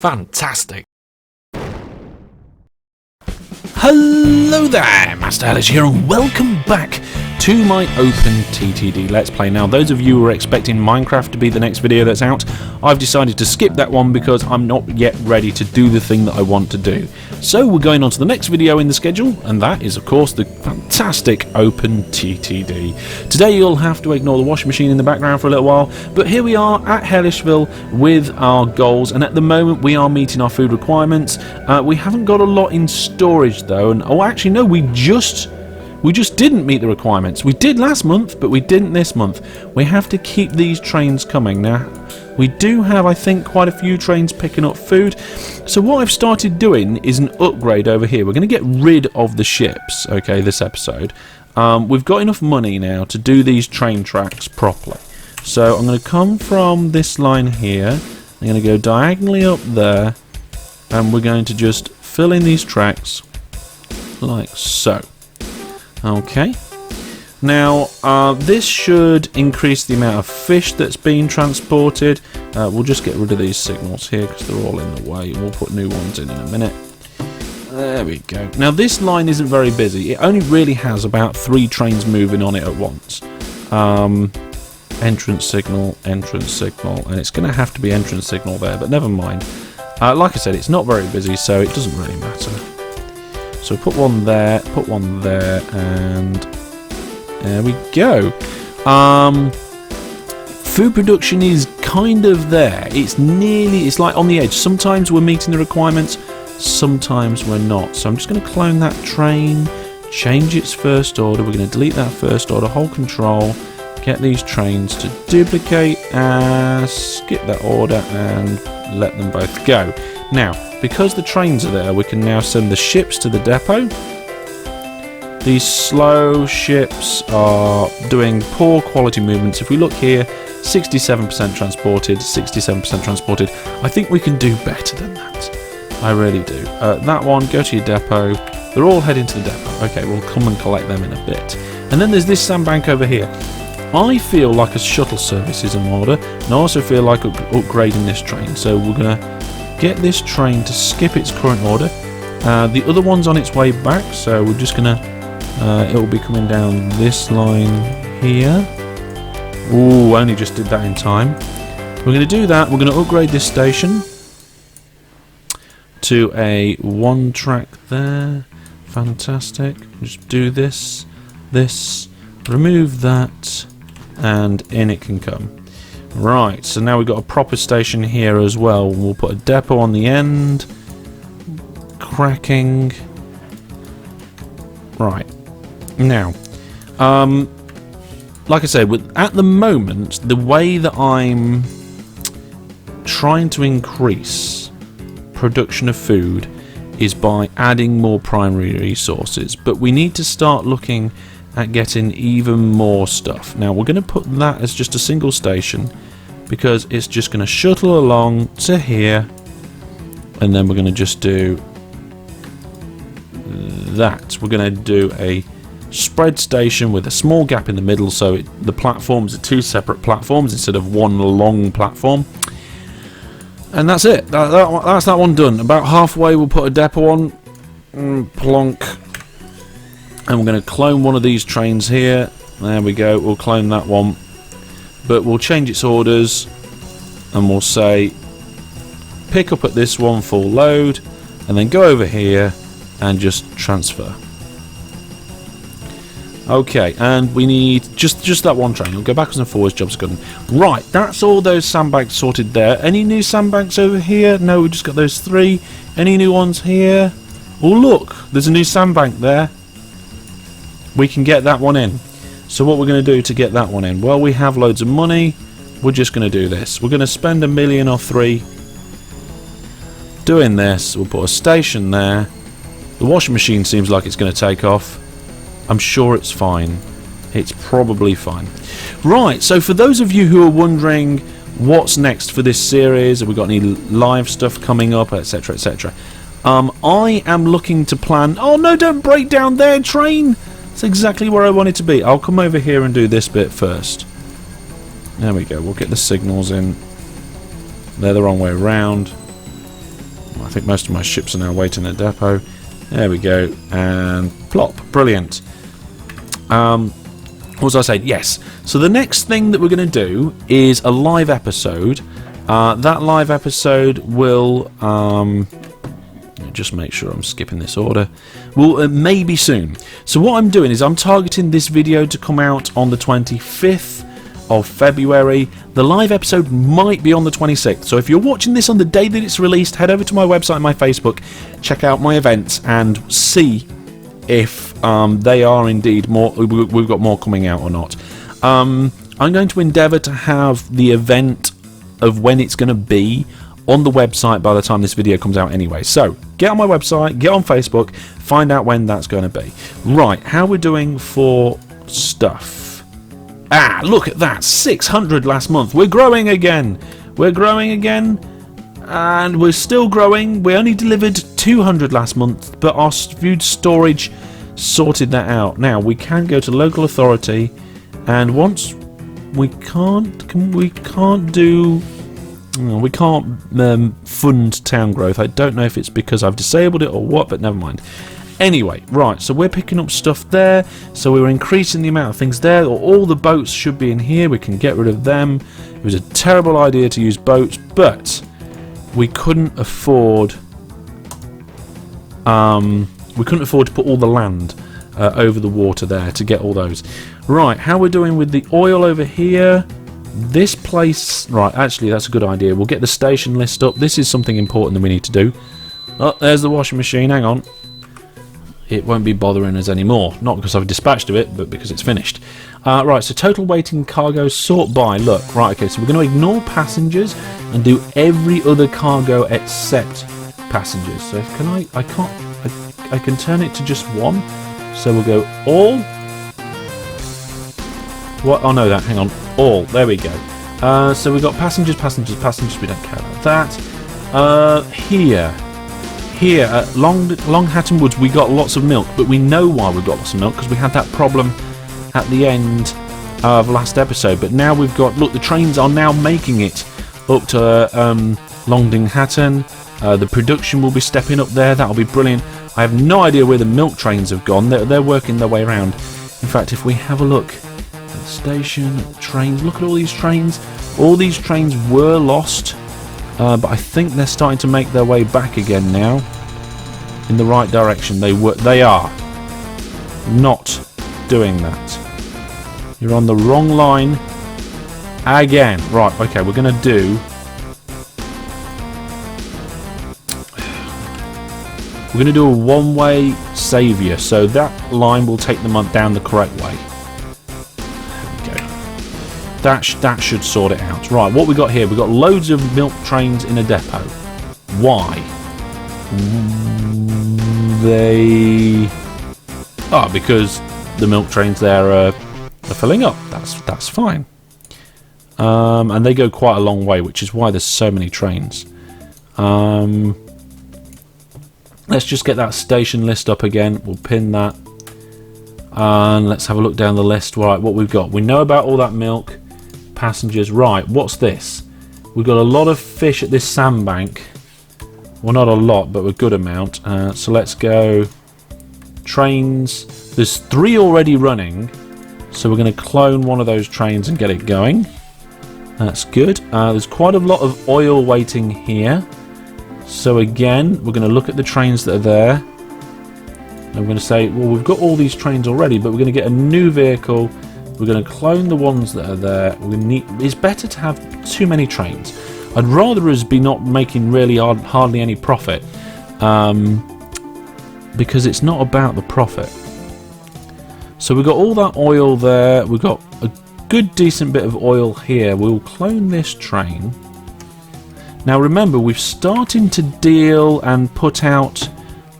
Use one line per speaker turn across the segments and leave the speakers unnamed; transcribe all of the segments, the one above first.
Fantastic. Hello there, Master Hellish here, and welcome back to my OpenTTD Let's Play. Now, those of you who are expecting Minecraft to be the next video that's out, I've decided to skip that one because I'm not yet ready to do the thing that I want to do. So we're going on to the next video in the schedule, and that is, of course, the fantastic OpenTTD. Today you'll have to ignore the washing machine in the background for a little while, but here we are at Hellishville with our goals, and at the moment we are meeting our food requirements. We haven't got a lot in storage though, and oh, actually no, we just didn't meet the requirements. We did last month, but we didn't this month. We have to keep these trains coming. Now, we do have, I think, quite a few trains picking up food. So what I've started doing is an upgrade over here. We're going to get rid of the ships, okay, this episode. We've got enough money now to do these train tracks properly. So I'm going to come from this line here. I'm going to go diagonally up there. And we're going to just fill in these tracks like so. Okay, now this should increase the amount of fish that's being transported. We'll just get rid of these signals here because they're all in the way. We'll put new ones in a minute. There we go. Now this line isn't very busy. It only really has about 3 trains moving on it at once. Entrance signal, and it's going to have to be entrance signal there, but never mind. Like I said, it's not very busy, so it doesn't really matter. So put one there, and there we go. Food production is kind of there. It's like on the edge. Sometimes we're meeting the requirements, sometimes we're not. So I'm just going to clone that train, change its first order. We're going to delete that first order, hold control, get these trains to duplicate, skip that order, and let them both go. Now, because the trains are there, we can now send the ships to the depot. These slow ships are doing poor quality movements. If we look here, 67% transported, 67% transported. I think we can do better than that. I really do. That one, go to your depot. They're all heading to the depot. Okay, we'll come and collect them in a bit. And then there's this sandbank over here. I feel like a shuttle service is in order, and I also feel like upgrading this train. So we're going to get this train to skip its current order. The other one's on its way back, so we're just going to... it'll be coming down this line here. Ooh, only just did that in time. We're going to do that. We're going to upgrade this station to a 1 track there. Fantastic. Just do this, remove that, and in it can come. Right, so now we've got a proper station here as well. We'll put a depot on the end. Cracking. Right. Now, like I said, at the moment, the way that I'm trying to increase production of food is by adding more primary resources. But we need to start looking at getting even more stuff. Now we're going to put that as just a single station because it's just going to shuttle along to here, and then we're going to just do that. We're going to do a spread station with a small gap in the middle, so the platforms are 2 separate platforms instead of 1 long platform. And that's it. That's that one done. About halfway we'll put a depot on. Plonk. And we're going to clone one of these trains here. There we go. We'll clone that one. But we'll change its orders. And we'll say, pick up at this one full load. And then go over here and just transfer. Okay, and we need just that one train. We'll go backwards and forwards, job's good. Right, that's all those sandbags sorted there. Any new sandbags over here? No, we just got those 3. Any new ones here? Oh, look, there's a new sandbank there. We can get that one in. So what we're going to do to get that one in? Well, we have loads of money. We're just going to do this. We're going to spend $1 million or 3 doing this. We'll put a station there. The washing machine seems like it's going to take off. I'm sure it's fine. It's probably fine. Right, so for those of you who are wondering what's next for this series, have we got any live stuff coming up, etc, etc, I am looking to plan... Oh no, don't break down there, train! That's exactly where I want it to be. I'll come over here and do this bit first. There we go, we'll get the signals in. They're the wrong way around. I think most of my ships are now waiting at depot. There we go, and plop. Brilliant. What was I saying? Yes. So the next thing that we're going to do is a live episode. That live episode will just make sure I'm skipping this order. Well, maybe soon. So what I'm doing is I'm targeting this video to come out on the 25th of February. The live episode might be on the 26th. So if you're watching this on the day that it's released, head over to my website and my Facebook, check out my events and see if they are indeed more. We've got more coming out or not. I'm going to endeavour to have the event of when it's going to be on the website by the time this video comes out anyway. So get on my website, get on Facebook, find out when that's going to be. Right, how we're doing for stuff. Ah, look at that, 600 last month. We're growing again. We're growing again, and we're still growing. We only delivered 200 last month, but our food storage sorted that out. Now we can go to local authority, and once we can't fund town growth. I don't know if it's because I've disabled it or what, but never mind. Anyway, right, so we're picking up stuff there, so we're increasing the amount of things there. All the boats should be in here. We can get rid of them. It was a terrible idea to use boats, but we couldn't afford to put all the land over the water there to get all those. Right, how we're doing with the oil over here. This place, right, actually that's a good idea. We'll get the station list up. This is something important that we need to do. Oh, there's the washing machine, hang on. It won't be bothering us anymore. Not because I've dispatched of it, but because it's finished. Right, so total waiting cargo sort by. Look, right, okay, so we're going to ignore passengers and do every other cargo except passengers. So can I can turn it to just one. So we'll go all. What? Oh no, hang on. All. There we go. So we've got passengers. We don't care about that. Here at Long Hatton Woods, we got lots of milk, but we know why we've got lots of milk because we had that problem at the end of last episode. But now we've got, look, the trains are now making it up to Longding Hatton. The production will be stepping up there. That'll be brilliant. I have no idea where the milk trains have gone. They're working their way around. In fact, if we have a look at the station, at the trains, look at all these trains. All these trains were lost. But I think they're starting to make their way back again now in the right direction. They are not doing that. You're on the wrong line again. Right, okay, we're going to do a one-way saviour, so that line will take them down the correct way. That should sort it out. Right, what we got here? We've got loads of milk trains in a depot. Why? Because the milk trains there are filling up. That's fine. And they go quite a long way, which is why there's so many trains. Let's just get that station list up again. We'll pin that. And let's have a look down the list. Right, what we've got. We know about all that milk. Passengers. Right, what's this? We've got a lot of fish at this sandbank. Well, not a lot, but a good amount. So let's go trains. There's 3 already running, so we're going to clone one of those trains and get it going. That's good. There's quite a lot of oil waiting here, so again we're going to look at the trains that are there and we're going to say, well, we've got all these trains already, but we're going to get a new vehicle. We're going to clone the ones that are there. It's better to have too many trains. I'd rather us be not making really hardly any profit, because it's not about the profit. So we've got all that oil there. We've got a good decent bit of oil here. We'll clone this train. Now remember, we're starting to deal and put out.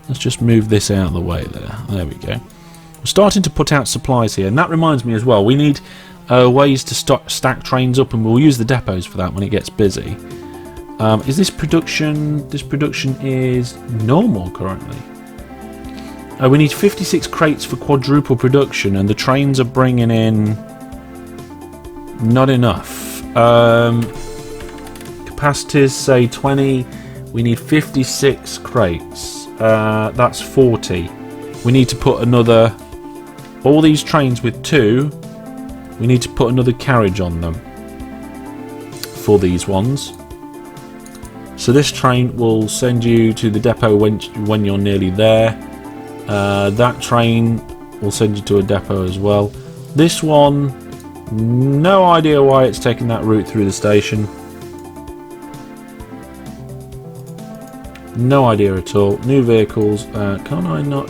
Let's just move this out of the way there. There we go. We're starting to put out supplies here, and that reminds me as well, we need ways to stack trains up, and we'll use the depots for that when it gets busy. Is this production? This production is normal currently. We need 56 crates for quadruple production, and the trains are bringing in not enough. Capacities say 20. We need 56 crates. That's 40. We need to put another... All these trains with 2, we need to put another carriage on them for these ones. So this train will send you to the depot when you're nearly there. That train will send you to a depot as well. This one, no idea why it's taking that route through the station. No idea at all. New vehicles. Can I not?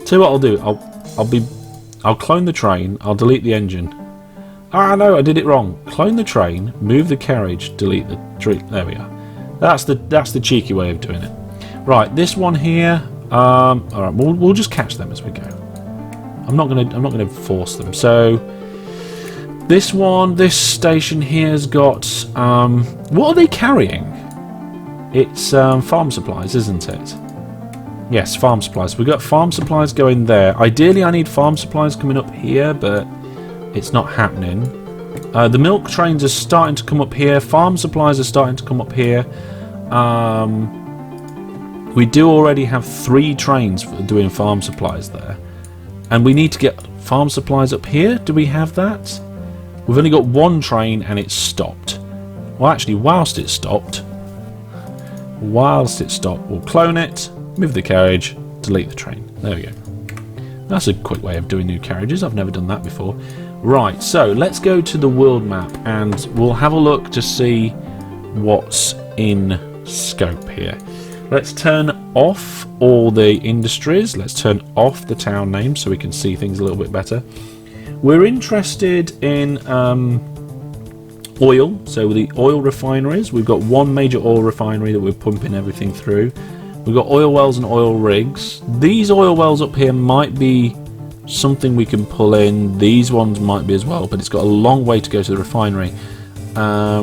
Tell you what I'll do. I'll clone the train. I'll delete the engine. Ah no, I did it wrong. Clone the train. Move the carriage. Delete the tree. There we are. That's the cheeky way of doing it. Right, this one here. All right, we'll just catch them as we go. I'm not gonna force them. So this station here has got. What are they carrying? It's farm supplies, isn't it? Yes, farm supplies. We've got farm supplies going there. Ideally, I need farm supplies coming up here, but it's not happening. The milk trains are starting to come up here. Farm supplies are starting to come up here. We do already have 3 trains for doing farm supplies there. And we need to get farm supplies up here. Do we have that? We've only got 1 train and it's stopped. Well, actually, whilst it stopped, we'll clone it, move the carriage, delete the train. There we go. That's a quick way of doing new carriages. I've never done that before. Right, so let's go to the world map and we'll have a look to see what's in scope here. Let's turn off all the industries. Let's turn off the town names so we can see things a little bit better. We're interested in oil, so the oil refineries. We've got 1 major oil refinery that we're pumping everything through. We've got oil wells and oil rigs. These oil wells up here might be something we can pull in. These ones might be as well, but it's got a long way to go to the refinery. I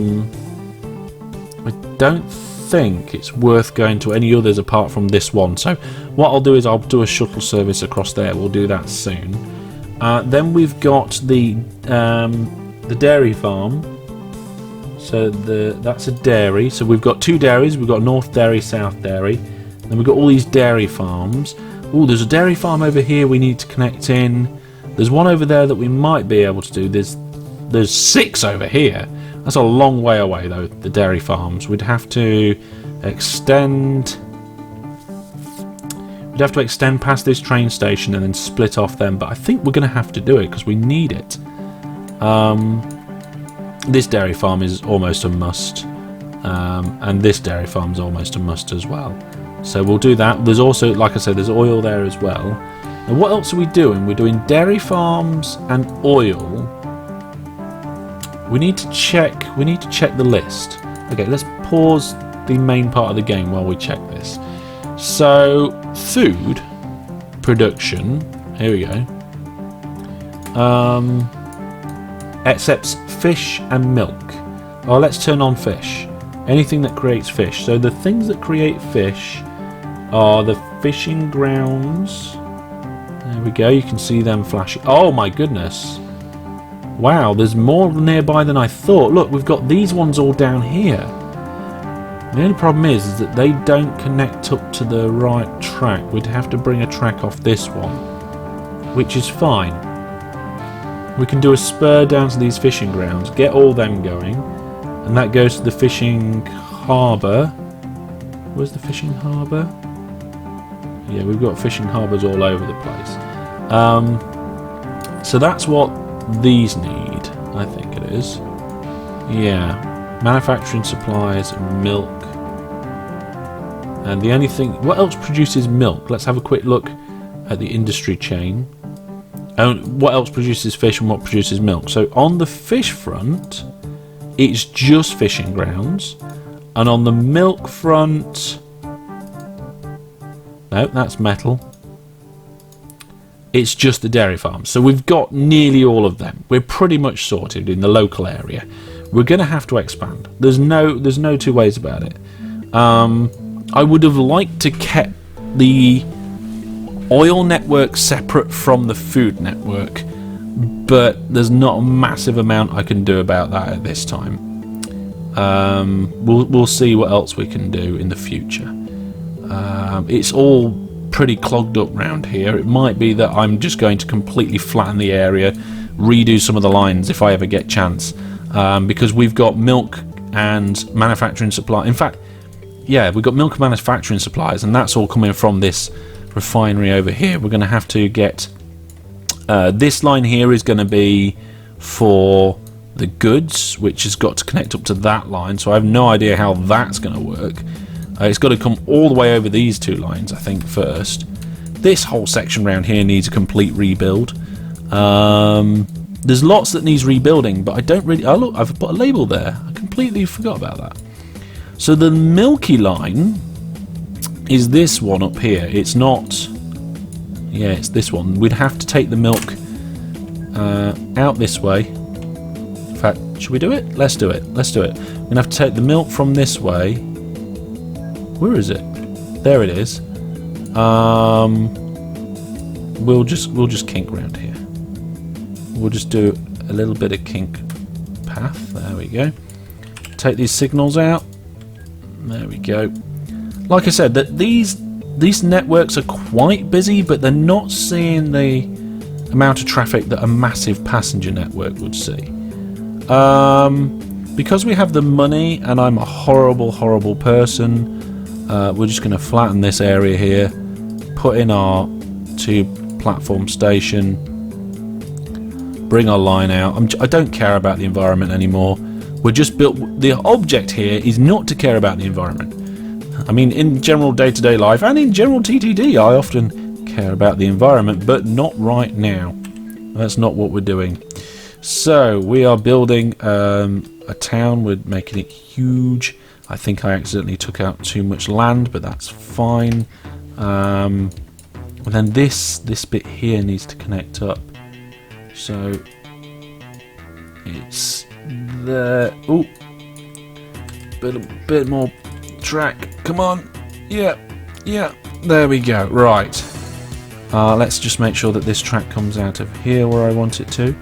don't think it's worth going to any others apart from this one. So what I'll do is I'll do a shuttle service across there. We'll do that soon. Then we've got the dairy farm. So that's a dairy. So we've got 2 dairies. We've got North Dairy, South Dairy. Then we've got all these dairy farms. Oh, there's a dairy farm over here we need to connect in. There's one over there that we might be able to do. There's 6 over here. That's a long way away though, the dairy farms. We'd have to extend past this train station and then split off them, but I think we're going to have to do it because we need it. This dairy farm is almost a must, and this dairy farm is almost a must as well. So we'll do that. There's also, like I said, there's oil there as well. And what else are we doing? We're doing dairy farms and oil. We need to check the list. Okay, let's pause the main part of the game while we check this. So food production, here we go. Accepts fish and milk. Oh, let's turn on fish. Anything that creates fish. So the things that create fish are the fishing grounds. There we go, you can see them flashing. Oh my goodness. Wow, there's more nearby than I thought. Look, we've got these ones all down here. The only problem is that they don't connect up to the right track. We'd have to bring a track off this one, which is fine. We can do a spur down to these fishing grounds, get all them going, and that goes to the fishing harbour. Where's the fishing harbour? Yeah, we've got fishing harbours all over the place. So that's what these need, I think it is. Yeah, manufacturing supplies, milk. And the only thing, what else produces milk? Let's have a quick look at the industry chain. And what else produces fish and what produces milk? So on the fish front, it's just fishing grounds. And on the milk front, no, that's metal. It's just the dairy farm. So we've got nearly all of them. We're pretty much sorted in the local area. We're going to have to expand. There's no 2 ways about it. I would have liked to keep the oil network separate from the food network, but there's not a massive amount I can do about that at this time. We'll see what else we can do in the future. It's all pretty clogged up round here. It might be that I'm just going to completely flatten the area, redo some of the lines if I ever get chance, because we've got milk and manufacturing supply. In fact, yeah, we've got milk and manufacturing supplies, and that's all coming from this refinery over here. We're going to have to get this line here is going to be for the goods, which has got to connect up to that line, so I have no idea how that's going to work. It's got to come all the way over these two lines, I think, first. This whole section around here needs a complete rebuild. There's lots that needs rebuilding, but I don't really... Oh, look, I've put a label there. I completely forgot about that. So the milky line is this one up here. It's not... Yeah, it's this one. We'd have to take the milk out this way. In fact, should we do it? Let's do it. Let's do it. We're going to have to take the milk from this way. Where is it? There it is. We'll just kink around here. We'll just do a little bit of kink path. There we go. Take these signals out. There we go. Like I said, that these networks are quite busy, but they're not seeing the amount of traffic that a massive passenger network would see. Because we have the money, and I'm a horrible person, we're just going to flatten this area here, put in our two-platform station, bring our line out. I don't care about the environment anymore. We're just built. The object here is not to care about the environment. I mean, in general day-to-day life and in general TTD, I often care about the environment, but not right now. That's not what we're doing. So we are building a town. We're making it huge. I think I accidentally took out too much land, but that's fine. And then this bit here needs to connect up. So it's there. Ooh, bit more track. Come on. Yeah. There we go. Right. Let's just make sure that this track comes out of here where I want it to.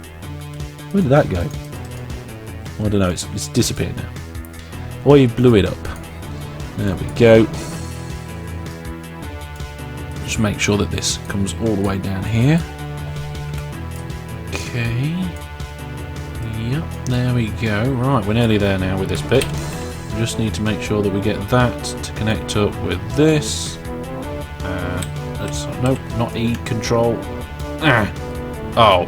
Where did that go? I don't know. It's disappeared now. Or you blew it up. There we go. Just make sure that this comes all the way down here. Okay. Yep, there we go. Right, we're nearly there now with this bit. We just need to make sure that we get that to connect up with this. Nope, not E, control. Oh.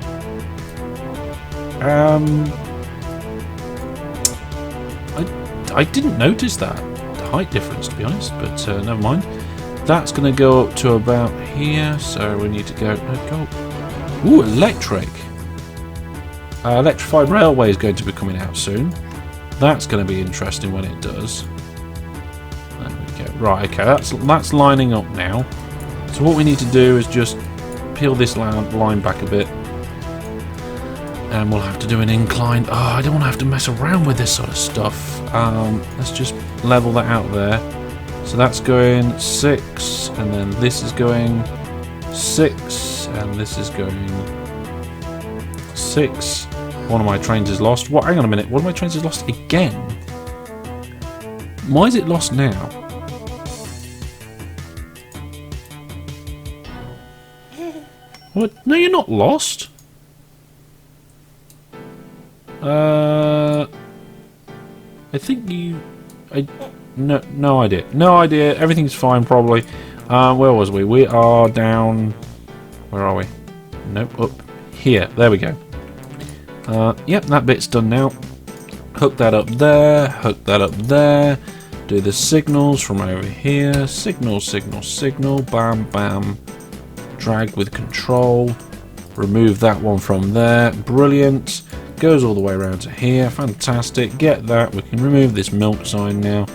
I didn't notice that, the height difference, to be honest, but never mind. That's going to go up to about here, so we need to go... Ooh, electric! Electrified railway is going to be coming out soon. That's going to be interesting when it does. There we go. Right, okay, that's lining up now. So what we need to do is just peel this line back a bit. And we'll have to do an incline. Oh, I don't want to have to mess around with this sort of stuff. Let's just level that out there. So that's going 6, and then this is going 6, and this is going 6. One of my trains is lost. What? Hang on a minute. One of my trains is lost again. Why is it lost now? What? No, you're not lost. I think you... No idea. No idea. Everything's fine, probably. Where was we? We are down... Where are we? Nope, up here. There we go. Yep, that bit's done now. Hook that up there. Hook that up there. Do the signals from over here. Signal, signal, signal. Bam, bam. Drag with control. Remove that one from there. Brilliant. Goes all the way around to here. Fantastic. Get that. We can remove this milk sign now.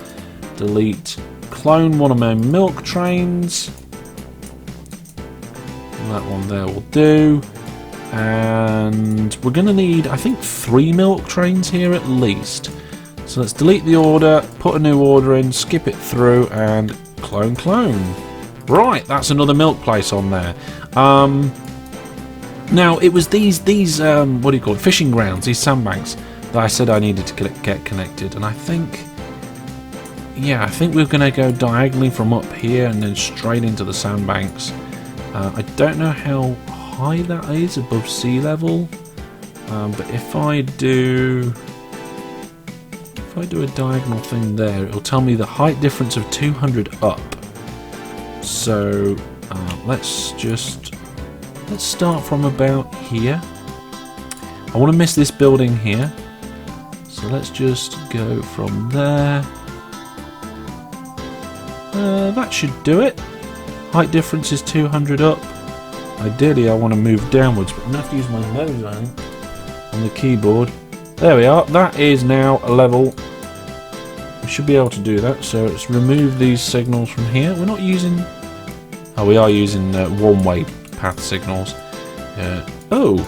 Delete. Clone one of my milk trains. That one there will do. And we're going to need, I think, 3 milk trains here at least. So let's delete the order, put a new order in, skip it through, and clone. Right, that's another milk place on there. Now, it was these what do you call it, fishing grounds, these sandbanks, that I said I needed to get connected, and I think, yeah, I think we're going to go diagonally from up here and then straight into the sandbanks. I don't know how high that is above sea level, but if I do a diagonal thing there, it'll tell me the height difference of 200 up. So let's start from about here. I want to miss this building here, so let's just go from there. That should do it. Height difference is 200 up. Ideally I want to move downwards, but I'm going to have to use my nose, I think, on the keyboard. There we are. That is now a level. We should be able to do that. So let's remove these signals from here. We're not using... Oh, we are using one-way path signals. Oh,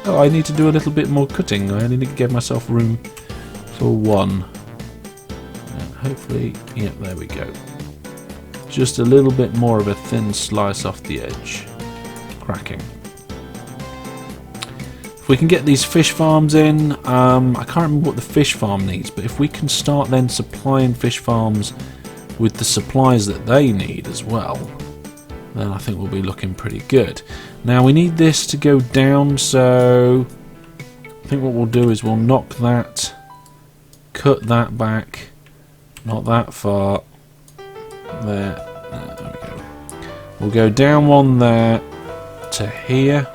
I need to do a little bit more cutting. I need to give myself room for one. Hopefully, yeah, there we go. Just a little bit more of a thin slice off the edge. Cracking. If we can get these fish farms in, I can't remember what the fish farm needs, but if we can start then supplying fish farms with the supplies that they need as well, then I think we'll be looking pretty good. Now we need this to go down, so I think what we'll do is we'll knock that, cut that back, not that far, there we go. We'll go down one there to here,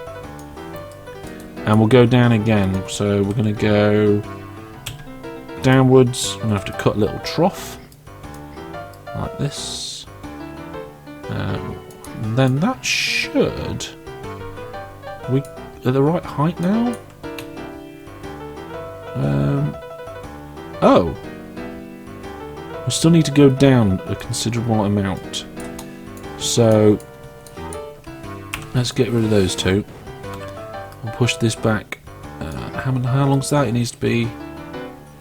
and we'll go down again. So we're going to go downwards. I'm going to have to cut a little trough like this. And then that should... we at the right height now? Oh! We still need to go down a considerable amount. So let's get rid of those two. We'll push this back. How long's that? It needs to be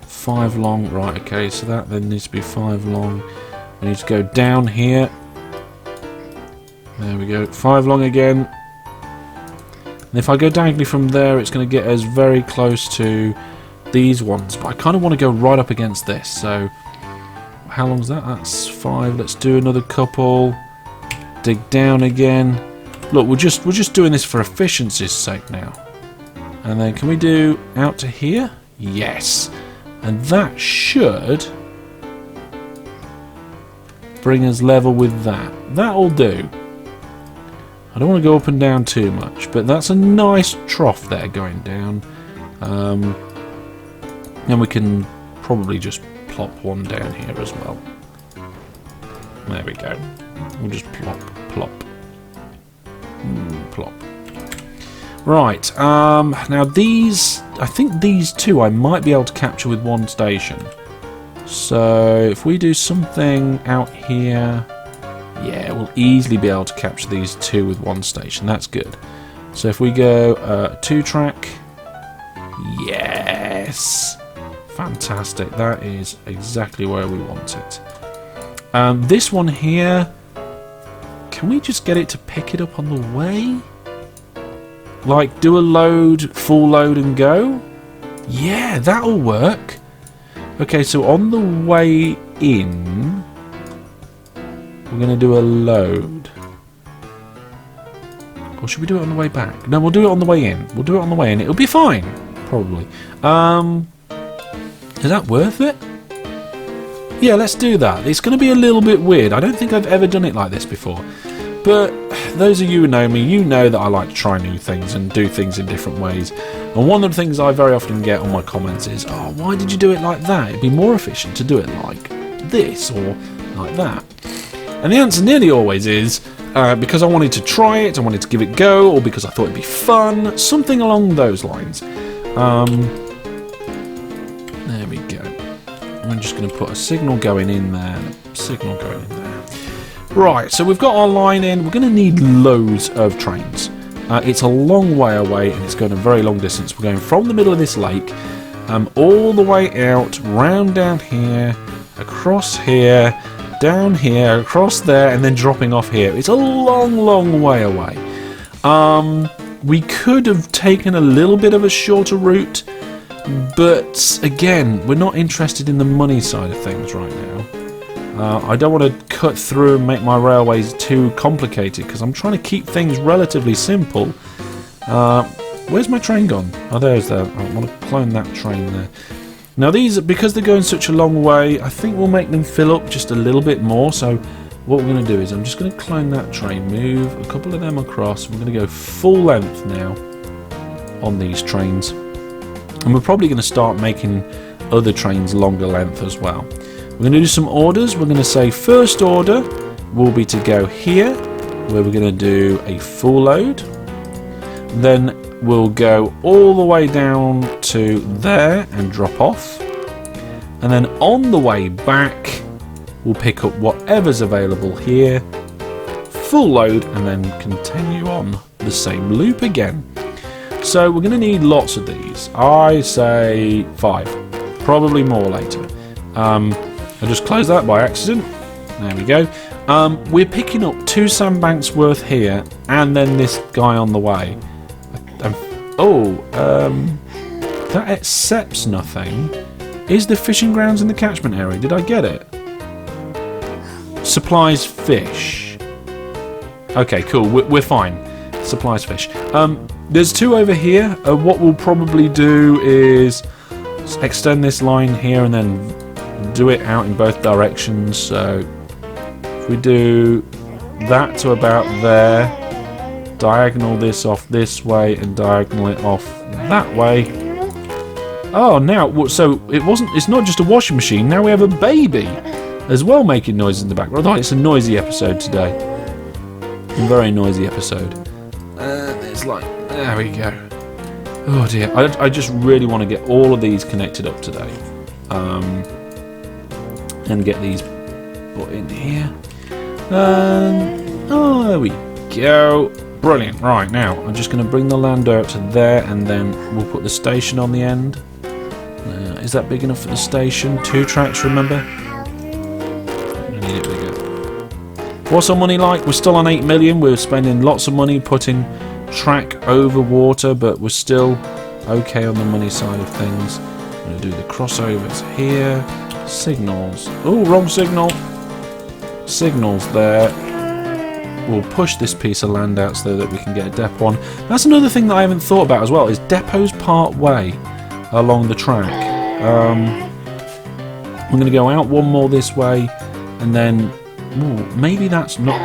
5 long. Right, okay, so that then needs to be 5 long. We need to go down here. There we go. 5 long again. And if I go diagonally from there, it's going to get us very close to these ones. But I kind of want to go right up against this. So how long's that? That's 5. Let's do another couple. Dig down again. Look, we're just doing this for efficiency's sake now. And then can we do out to here? Yes. And that should bring us level with that. That'll do. I don't want to go up and down too much, but that's a nice trough there going down. And we can probably just plop one down here as well. There we go. We'll just plop, plop, plop. Right, now these, I think these two I might be able to capture with one station. So if we do something out here, yeah, we'll easily be able to capture these two with one station. That's good. So if we go 2-track, yes, fantastic. That is exactly where we want it. This one here, can we just get it to pick it up on the way? Like, do a load, full load and go? Yeah, that'll work. Okay, so on the way in, we're going to do a load. Or should we do it on the way back? No, we'll do it on the way in. We'll do it on the way in. It'll be fine, probably. Is that worth it? Yeah, let's do that. It's going to be a little bit weird. I don't think I've ever done it like this before. But those of you who know me, you know that I like to try new things and do things in different ways. And one of the things I very often get on my comments is, oh, why did you do it like that? It'd be more efficient to do it like this or like that. And the answer nearly always is because I wanted to try it, I wanted to give it a go, or because I thought it'd be fun, something along those lines. There we go. I'm just going to put a signal going in there, signal going in there. Right, so we've got our line in. We're going to need loads of trains. It's a long way away and it's going a very long distance. We're going from the middle of this lake all the way out, round down here, across here, down here, across there, and then dropping off here. It's a long, long way away. We could have taken a little bit of a shorter route, But again, we're not interested in the money side of things right now. I don't want to cut through and make my railways too complicated because I'm trying to keep things relatively simple. Where's my train gone? Oh, there's that. I want to clone that train there. Now these, because they're going such a long way, I think we'll make them fill up just a little bit more. So what we're going to do is I'm just going to clone that train, move a couple of them across. We're going to go full length now on these trains. And we're probably going to start making other trains longer length as well. We're going to do some orders. We're going to say first order will be to go here, where we're going to do a full load. Then we'll go all the way down to there and drop off. And then on the way back, we'll pick up whatever's available here, full load, and then continue on the same loop again. So we're going to need lots of these. I say 5, probably more later. I just closed that by accident. There we go. We're picking up 2 sandbanks worth here, and then this guy on the way. That accepts nothing. Is the fishing grounds in the catchment area? Did I get it? Supplies fish. Okay, cool. We're fine. Supplies fish. There's 2 over here. What we'll probably do is extend this line here and then do it out in both directions. So if we do that to about there, diagonal this off this way and diagonal it off that way. Oh, now so it's not just a washing machine. Now we have a baby as well making noises in the background. It's a noisy episode today. A very noisy episode. There's like, there we go. Oh dear, I just really want to get all of these connected up today. And get these put in here. Oh, there we go. Brilliant. Right, now I'm just going to bring the land out to there, and then we'll put the station on the end. Is that big enough for the station? 2 tracks, remember? I need it bigger. What's our money like? We're still on 8 million. We're spending lots of money putting track over water, but we're still okay on the money side of things. I'm going to do the crossovers here. Signals. Oh, wrong signal. Signals there. We'll push this piece of land out so that we can get a depot on. That's another thing that I haven't thought about as well, is depots part way along the track. We're going to go out one more this way, and then maybe that's not.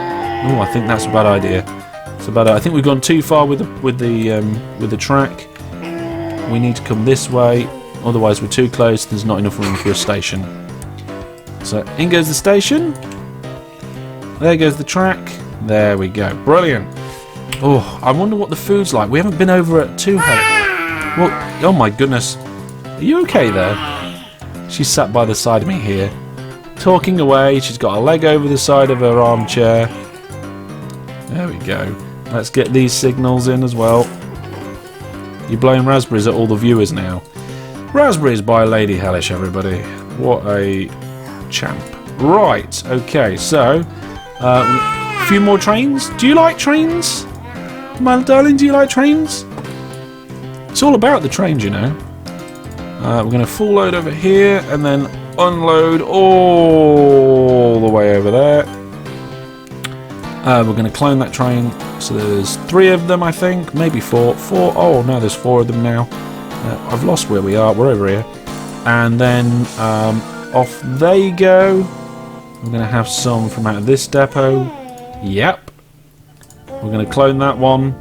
Oh, I think that's a bad idea. It's a bad idea. I think we've gone too far with the track. We need to come this way. Otherwise, we're too close. There's not enough room for a station. So in goes the station. There goes the track. There we go. Brilliant. Oh, I wonder what the food's like. We haven't been over at 2 Hellish. Well, oh my goodness. Are you okay there? She's sat by the side of me here, talking away. She's got a leg over the side of her armchair. There we go. Let's get these signals in as well. You're blowing raspberries at all the viewers now. Raspberries by Lady Hellish, everybody. What a champ. Right, okay, so a few more trains. Do you like trains? My darling, do you like trains? It's all about the trains, you know. We're going to full load over here and then unload all the way over there. We're going to clone that train. So there's 3 of them, I think. Maybe 4. Oh, no, there's 4 of them now. I've lost where we are. We're over here. And then off they go. We're going to have some from out of this depot. Yep. We're going to clone that one.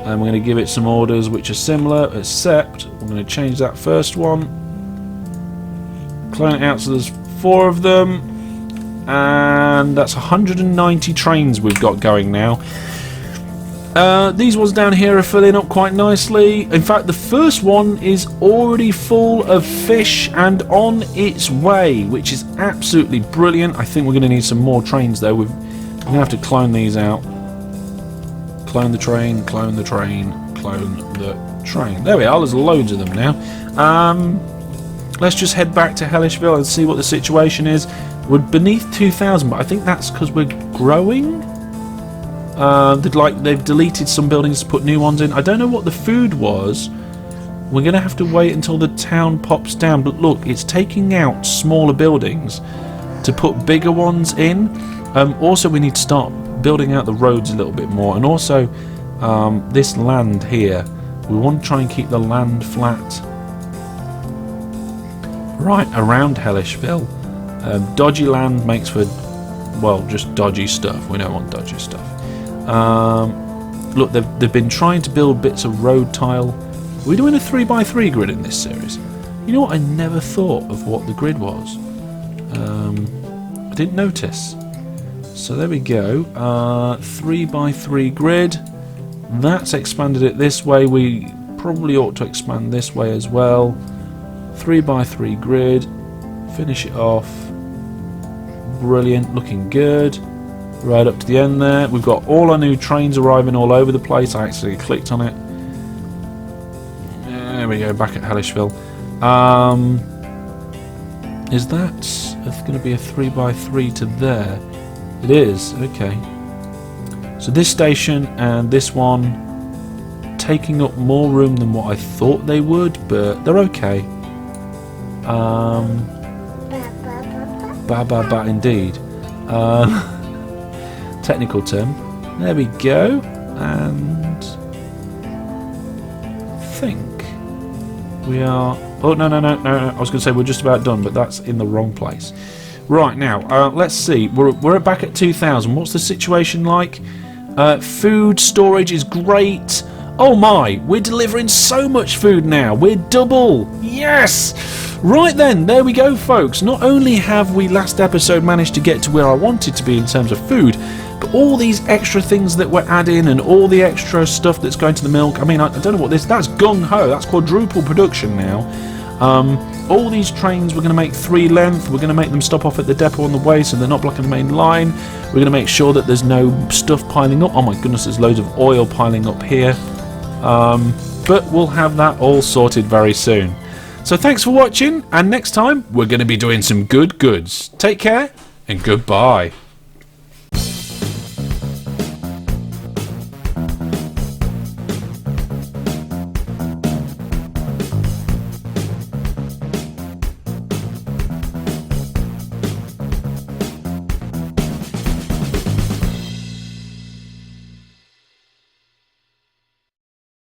And we're going to give it some orders which are similar, except we're going to change that first one. Clone it out so there's 4 of them. And that's 190 trains we've got going now. These ones down here are filling up quite nicely. In fact, the first one is already full of fish and on its way, which is absolutely brilliant. I think we're going to need some more trains, though. We're going to have to clone these out. Clone the train, clone the train, clone the train. There we are. There's loads of them now. Let's just head back to Hellishville and see what the situation is. We're beneath 2,000, but I think that's because we're growing. They've deleted some buildings to put new ones in. I don't know what the food was we're going to have to wait until the town pops down. But look, it's taking out smaller buildings to put bigger ones in. Also, we need to start building out the roads a little bit more. And also, this land here, we want to try and keep the land flat. Right around Hellishville. Dodgy land makes for, well, just dodgy stuff. We don't want dodgy stuff. Look, they've been trying to build bits of road tile. Are we doing a 3x3 grid in this series? You know what? I never thought of what the grid was. I didn't notice. So there we go. 3x3 grid. That's expanded it this way. We probably ought to expand this way as well. 3x3 grid. Finish it off. Brilliant. Looking good. Right up to the end there. We've got all our new trains arriving all over the place. I actually clicked on it. There we go. Back at Hellishville. Is that going to be a 3x3 to there? It is. Okay. So this station and this one taking up more room than what I thought they would, but they're okay. Indeed. Technical term. There we go. And I think we are... Oh, no. I was going to say we're just about done, but that's in the wrong place. Right, now, let's see. We're back at 2,000. What's the situation like? Food storage is great. Oh my, we're delivering so much food now. We're double. Yes! Right then, there we go, folks. Not only have we last episode managed to get to where I wanted to be in terms of food, but all these extra things that we're adding and all the extra stuff that's going to the milk. I mean, I don't know what that's gung-ho. That's quadruple production now. All these trains, we're going to make 3 length. We're going to make them stop off at the depot on the way so they're not blocking the main line. We're going to make sure that there's no stuff piling up. Oh my goodness, there's loads of oil piling up here. But we'll have that all sorted very soon. So thanks for watching, and next time we're going to be doing some good goods. Take care and goodbye.